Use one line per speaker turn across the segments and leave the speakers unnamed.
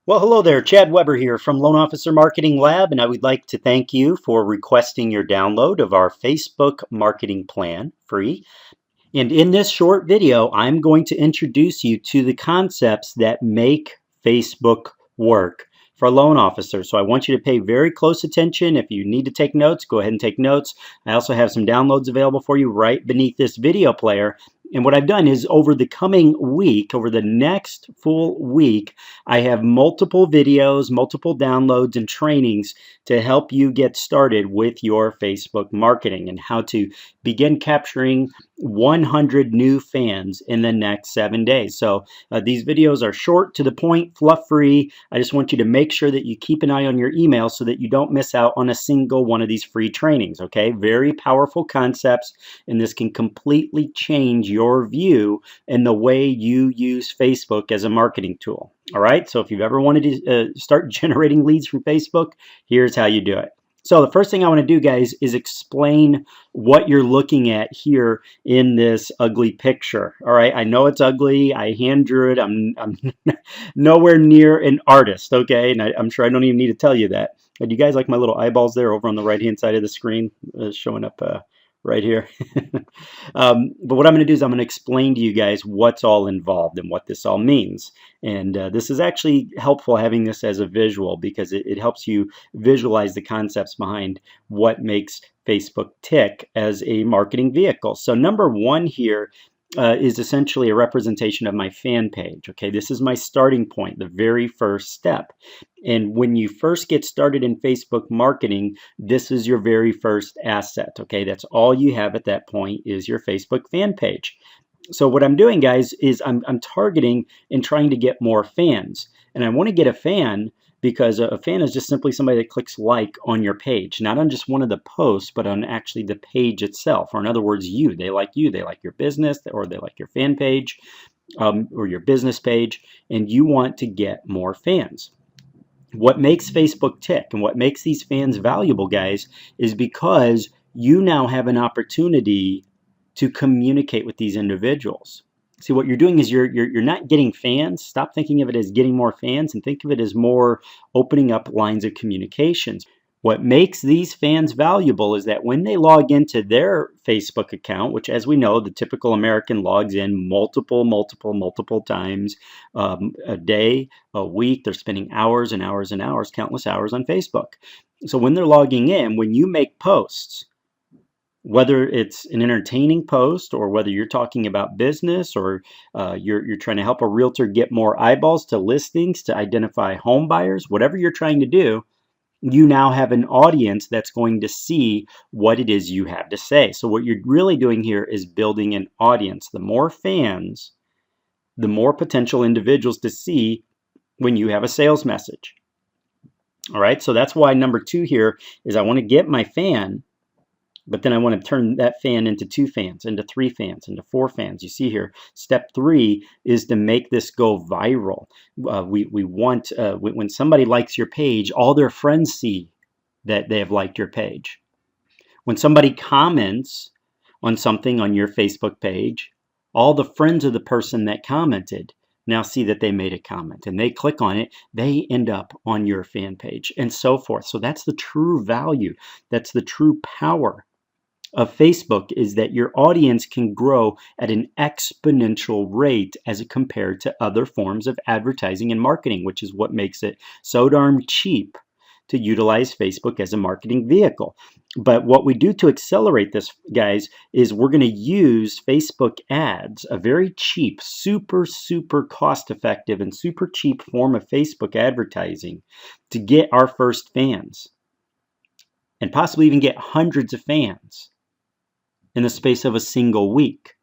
Well, hello there. Chad Weber here from Loan Officer Marketing Lab, and I would like to thank you for requesting your download of our Facebook marketing plan free. And in this short video, I'm going to introduce you to the concepts that make Facebook work for a loan officer. So I want you to pay very close attention. If you need to take notes, go ahead and take notes. I also have some downloads available for you right beneath this video player. And what I've done is over the coming week, over the next full week, I have multiple videos, multiple downloads and trainings to help you get started with your Facebook marketing and how to begin capturing 100 new fans in the next 7 days. So these videos are short, to the point, fluff free. I just want you to make sure that you keep an eye on your email so that you don't miss out on a single one of these free trainings, okay? Very powerful concepts, and this can completely change your view and the way you use Facebook as a marketing tool. All right, so if you've ever wanted to start generating leads from Facebook, here's how you do it. So the first thing I want to do, guys, is explain what you're looking at here in this ugly picture. All right, I know it's ugly. I hand drew it. I'm nowhere near an artist, okay? And I'm sure I don't even need to tell you that. Do you guys like my little eyeballs there over on the right-hand side of the screen showing up right here? But what I'm going to do is I'm going to explain to you guys what's all involved and what this all means. And this is actually helpful having this as a visual because it helps you visualize the concepts behind what makes Facebook tick as a marketing vehicle. So number one here is essentially a representation of my fan page. Okay, this is my starting point, the very first step. And when you first get started in Facebook marketing, this is your very first asset. Okay, that's all you have at that point is your Facebook fan page. So what I'm doing, guys, is I'm targeting and trying to get more fans. And I want to get a fan because a fan is just simply somebody that clicks like on your page, not on just one of the posts, but on actually the page itself. Or in other words, you. They like your business, or they like your fan page or your business page, and you want to get more fans. What makes Facebook tick and what makes these fans valuable, guys, is because you now have an opportunity to communicate with these individuals. See, what you're doing is you're not getting fans. Stop thinking of it as getting more fans and think of it as more opening up lines of communications. What makes these fans valuable is that when they log into their Facebook account, which, as we know, the typical American logs in multiple times a day, a week, they're spending hours and hours and hours, countless hours on Facebook. So when they're logging in, when you make posts, whether it's an entertaining post or whether you're talking about business or you're trying to help a realtor get more eyeballs to listings, to identify home buyers, whatever you're trying to do, you now have an audience that's going to see what it is you have to say. So what you're really doing here is building an audience. The more fans, the more potential individuals to see when you have a sales message. All right, so that's why number two here is I want to get my fan, but then I want to turn that fan into 2 fans, into 3 fans, into 4 fans. You see here, step 3 is to make this go viral. We want, when somebody likes your page, all their friends see that they have liked your page. When somebody comments on something on your Facebook page, all the friends of the person that commented now see that they made a comment and they click on it, they end up on your fan page and so forth. So that's the true value. That's the true power of Facebook, is that your audience can grow at an exponential rate as compared to other forms of advertising and marketing, which is what makes it so darn cheap to utilize Facebook as a marketing vehicle. But what we do to accelerate this, guys, is we're going to use Facebook ads, a very cheap, super cost effective and super cheap form of Facebook advertising, to get our first fans and possibly even get hundreds of fans in the space of a single week.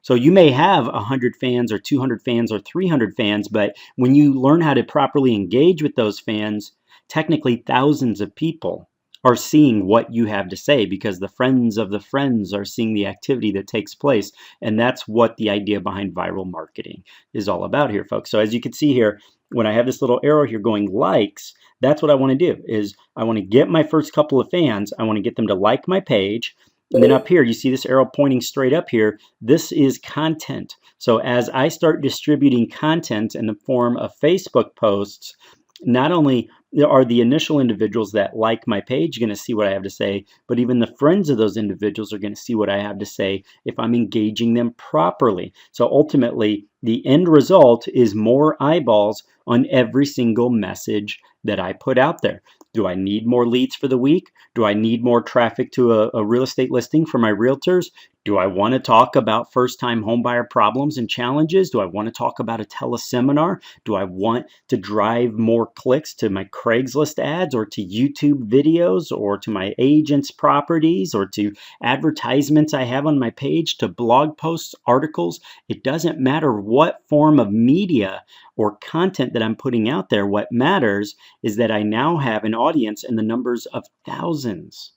So you may have 100 fans or 200 fans or 300 fans, but when you learn how to properly engage with those fans, technically thousands of people are seeing what you have to say because the friends of the friends are seeing the activity that takes place. And that's what the idea behind viral marketing is all about here, folks. So as you can see here, when I have this little arrow here going likes, that's what I want to do. Is I want to get my first couple of fans. I want to get them to like my page. And then up here, you see this arrow pointing straight up here. This is content. So as I start distributing content in the form of Facebook posts, not only are the initial individuals that like my page going to see what I have to say, but even the friends of those individuals are going to see what I have to say if I'm engaging them properly. So ultimately, the end result is more eyeballs on every single message that I put out there. Do I need more leads for the week? Do I need more traffic to a real estate listing for my realtors? Do I want to talk about first-time homebuyer problems and challenges? Do I want to talk about a teleseminar? Do I want to drive more clicks to my Craigslist ads or to YouTube videos or to my agents' properties or to advertisements I have on my page, to blog posts, articles? It doesn't matter what form of media or content that I'm putting out there. What matters is that I now have an audience in the numbers of thousands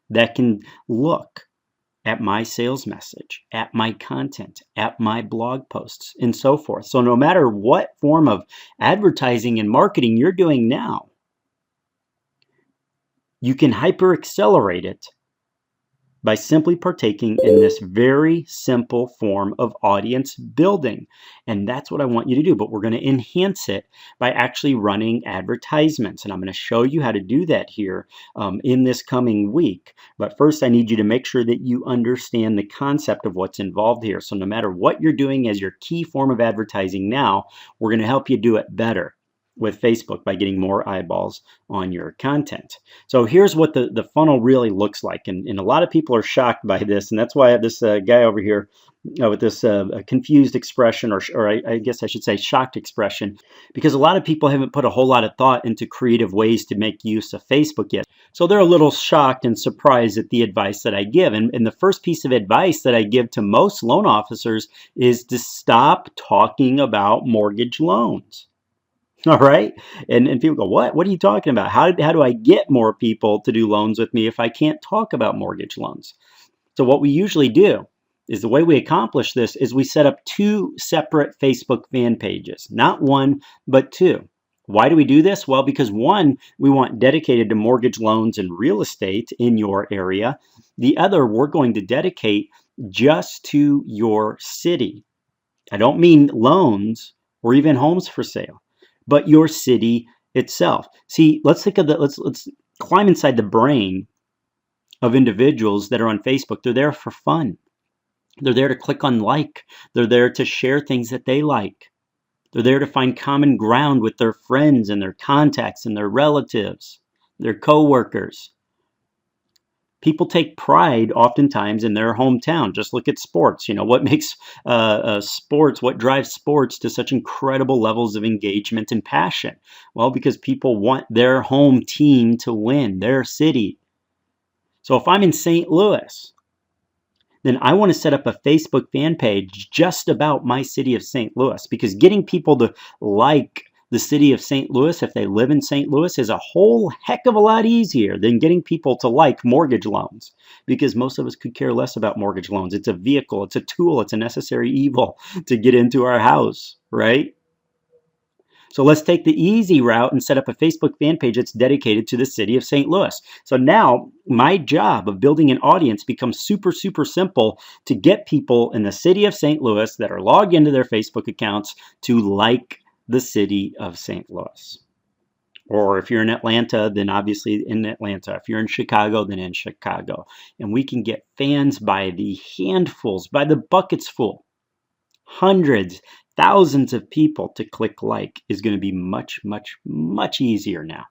that can look at my sales message, at my content, at my blog posts, and so forth. So no matter what form of advertising and marketing you're doing now, you can hyper accelerate it by simply partaking in this very simple form of audience building. And that's what I want you to do. But we're going to enhance it by actually running advertisements. And I'm going to show you how to do that here in this coming week. But first, I need you to make sure that you understand the concept of what's involved here. So no matter what you're doing as your key form of advertising now, we're going to help you do it better with Facebook by getting more eyeballs on your content. So here's what the funnel really looks like. And a lot of people are shocked by this. And that's why I have this guy over here with this confused expression, or I guess I should say shocked expression, because a lot of people haven't put a whole lot of thought into creative ways to make use of Facebook yet. So they're a little shocked and surprised at the advice that I give. And the first piece of advice that I give to most loan officers is to stop talking about mortgage loans. All right. And people go, what are you talking about? How do I get more people to do loans with me if I can't talk about mortgage loans? So what we usually do is, the way we accomplish this is we set up two separate Facebook fan pages, not one, but two. Why do we do this? Well, because one, we want dedicated to mortgage loans and real estate in your area. The other, we're going to dedicate just to your city. I don't mean loans or even homes for sale, but your city itself. See, let's think of let's climb inside the brain of individuals that are on Facebook. They're there for fun. They're there to click on like. They're there to share things that they like. They're there to find common ground with their friends and their contacts and their relatives, their coworkers. People take pride oftentimes in their hometown. Just look at sports. You know, what makes sports, what drives sports to such incredible levels of engagement and passion? Well, because people want their home team to win, their city. So if I'm in St. Louis, then I want to set up a Facebook fan page just about my city of St. Louis, because getting people to like the city of St. Louis, if they live in St. Louis, is a whole heck of a lot easier than getting people to like mortgage loans, because most of us could care less about mortgage loans. It's a vehicle, it's a tool, it's a necessary evil to get into our house, right? So let's take the easy route and set up a Facebook fan page that's dedicated to the city of St. Louis. So now my job of building an audience becomes super, super simple to get people in the city of St. Louis that are logged into their Facebook accounts to like the city of St. Louis. Or if you're in Atlanta, then obviously in Atlanta. If you're in Chicago, then in Chicago. And we can get fans by the handfuls, by the buckets full. Hundreds, thousands of people to click like is going to be much, much, much easier now.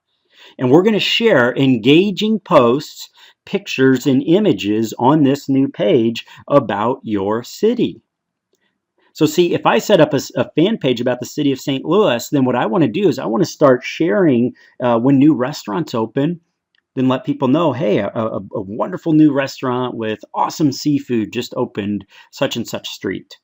And we're going to share engaging posts, pictures, and images on this new page about your city. So see, if I set up a fan page about the city of St. Louis, then what I want to do is I want to start sharing when new restaurants open, then let people know, hey, a wonderful new restaurant with awesome seafood just opened such and such street.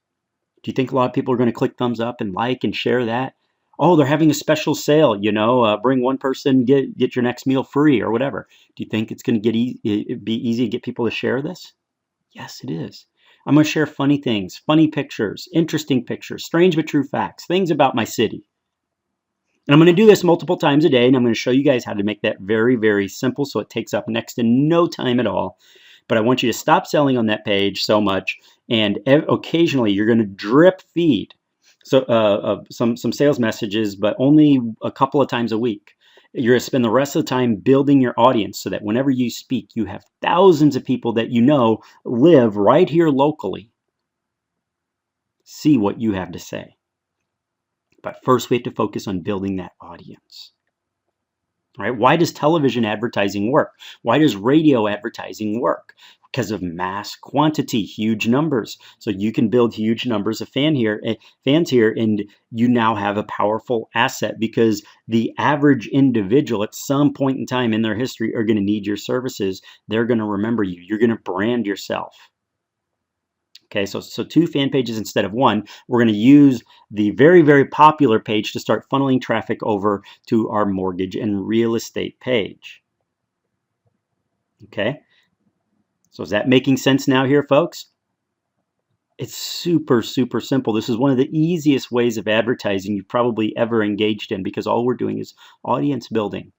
Do you think a lot of people are going to click thumbs up and like and share that? Oh, they're having a special sale, you know, bring one person, get your next meal free or whatever. Do you think it's going to be easy to get people to share this? Yes, it is. I'm going to share funny things, funny pictures, interesting pictures, strange but true facts, things about my city. And I'm going to do this multiple times a day, and I'm going to show you guys how to make that very, very simple so it takes up next to no time at all. but I want you to stop selling on that page so much, and occasionally you're going to drip feed some sales messages, but only a couple of times a week. You're going to spend the rest of the time building your audience so that whenever you speak, you have thousands of people that you know live right here locally see what you have to say. But first, we have to focus on building that audience. Right? Why does television advertising work? Why does radio advertising work? Because of mass quantity, huge numbers. So you can build huge numbers of fans here, and you now have a powerful asset because the average individual at some point in time in their history are going to need your services. They're going to remember you. You're going to brand yourself. Okay, so 2 fan pages instead of 1. We're going to use the very, very popular page to start funneling traffic over to our mortgage and real estate page. Okay, so is that making sense now here, folks? It's super, super simple. This is one of the easiest ways of advertising you've probably ever engaged in because all we're doing is audience building.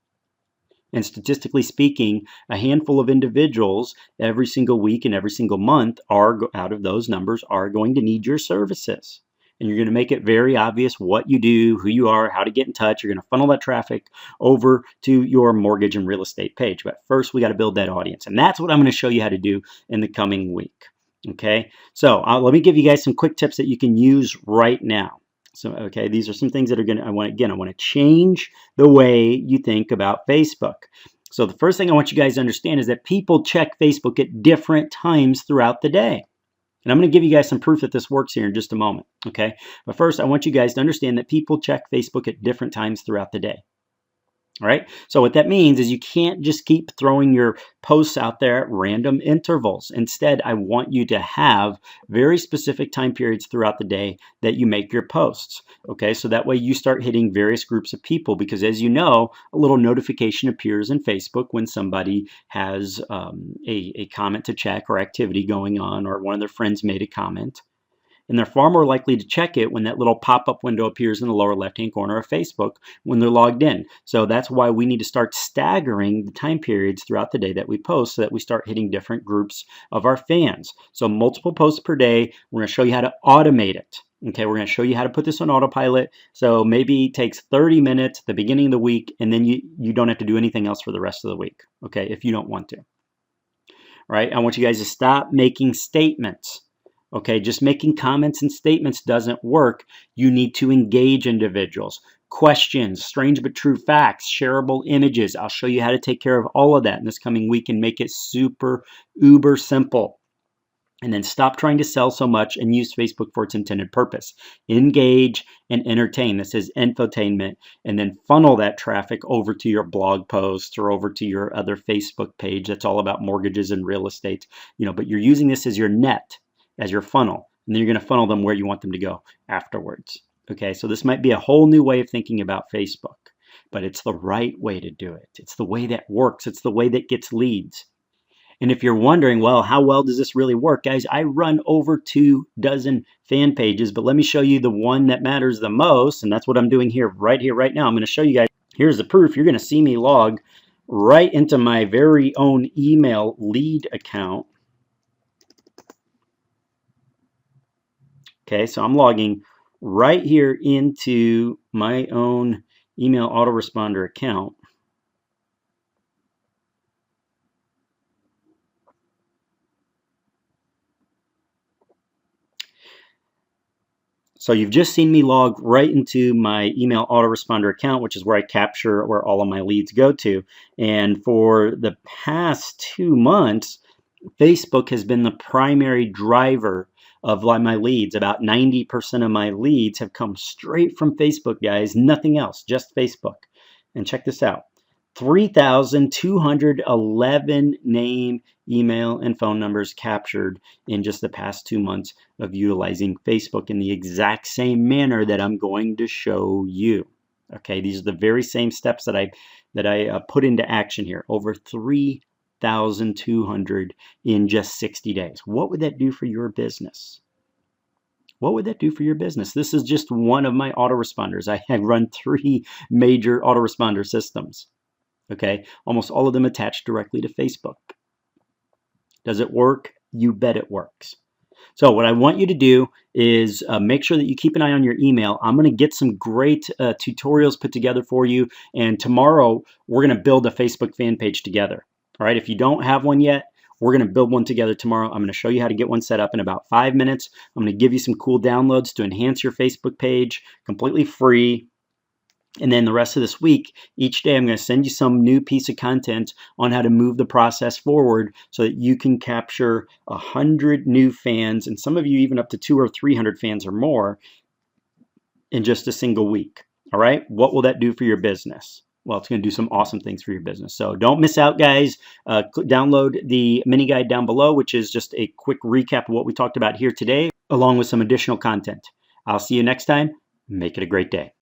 And statistically speaking, a handful of individuals every single week and every single month out of those numbers are going to need your services. And you're going to make it very obvious what you do, who you are, how to get in touch. You're going to funnel that traffic over to your mortgage and real estate page. But first, we got to build that audience. And that's what I'm going to show you how to do in the coming week. Okay, so let me give you guys some quick tips that you can use right now. So, okay, these are some things that are I want to change the way you think about Facebook. So the first thing I want you guys to understand is that people check Facebook at different times throughout the day. And I'm going to give you guys some proof that this works here in just a moment, okay? But first, I want you guys to understand that people check Facebook at different times throughout the day. All right, so what that means is you can't just keep throwing your posts out there at random intervals. Instead, I want you to have very specific time periods throughout the day that you make your posts. Okay, so that way you start hitting various groups of people because, as you know, a little notification appears in Facebook when somebody has a comment to check or activity going on, or one of their friends made a comment. And they're far more likely to check it when that little pop-up window appears in the lower left-hand corner of Facebook when they're logged in. So that's why we need to start staggering the time periods throughout the day that we post so that we start hitting different groups of our fans. So multiple posts per day. We're going to show you how to automate it. Okay, we're going to show you how to put this on autopilot. So maybe it takes 30 minutes at the beginning of the week, and then you don't have to do anything else for the rest of the week, okay, if you don't want to. All right, I want you guys to stop making statements. Okay, just making comments and statements doesn't work. You need to engage individuals. Questions, strange but true facts, shareable images. I'll show you how to take care of all of that in this coming week and make it super, uber simple. And then stop trying to sell so much and use Facebook for its intended purpose. Engage and entertain. This is infotainment. And then funnel that traffic over to your blog posts or over to your other Facebook page that's all about mortgages and real estate. But you're using this as your net, as your funnel, and then you're going to funnel them where you want them to go afterwards. Okay, so this might be a whole new way of thinking about Facebook, but it's the right way to do it. It's the way that works. It's the way that gets leads. And if you're wondering, well, how well does this really work? Guys, I run over 24 fan pages, but let me show you the one that matters the most, and that's what I'm doing right here, right now. I'm going to show you guys. Here's the proof. You're going to see me log right into my very own email lead account. Okay, so I'm logging right here into my own email autoresponder account. So you've just seen me log right into my email autoresponder account, which is where I capture where all of my leads go to. And for the past 2 months, Facebook has been the primary driver of my leads. About 90% of my leads have come straight from Facebook, guys. Nothing else, just Facebook. And check this out. 3,211 name, email, and phone numbers captured in just the past 2 months of utilizing Facebook in the exact same manner that I'm going to show you. Okay, these are the very same steps that I put into action here. Over 3,200 in just 60 days. What would that do for your business? What would that do for your business? This is just one of my autoresponders. I have run 3 major autoresponder systems. Okay, almost all of them attached directly to Facebook. Does it work? You bet it works. So what I want you to do is make sure that you keep an eye on your email. I'm going to get some great tutorials put together for you. And tomorrow, we're going to build a Facebook fan page together. All right, if you don't have one yet, we're going to build one together tomorrow. I'm going to show you how to get one set up in about 5 minutes. I'm going to give you some cool downloads to enhance your Facebook page, completely free. And then the rest of this week, each day I'm going to send you some new piece of content on how to move the process forward so that you can capture 100 new fans, and some of you even up to 200 or 300 fans or more in just a single week. All right, what will that do for your business? Well, it's going to do some awesome things for your business. So don't miss out, guys. Download the mini guide down below, which is just a quick recap of what we talked about here today, along with some additional content. I'll see you next time. Make it a great day.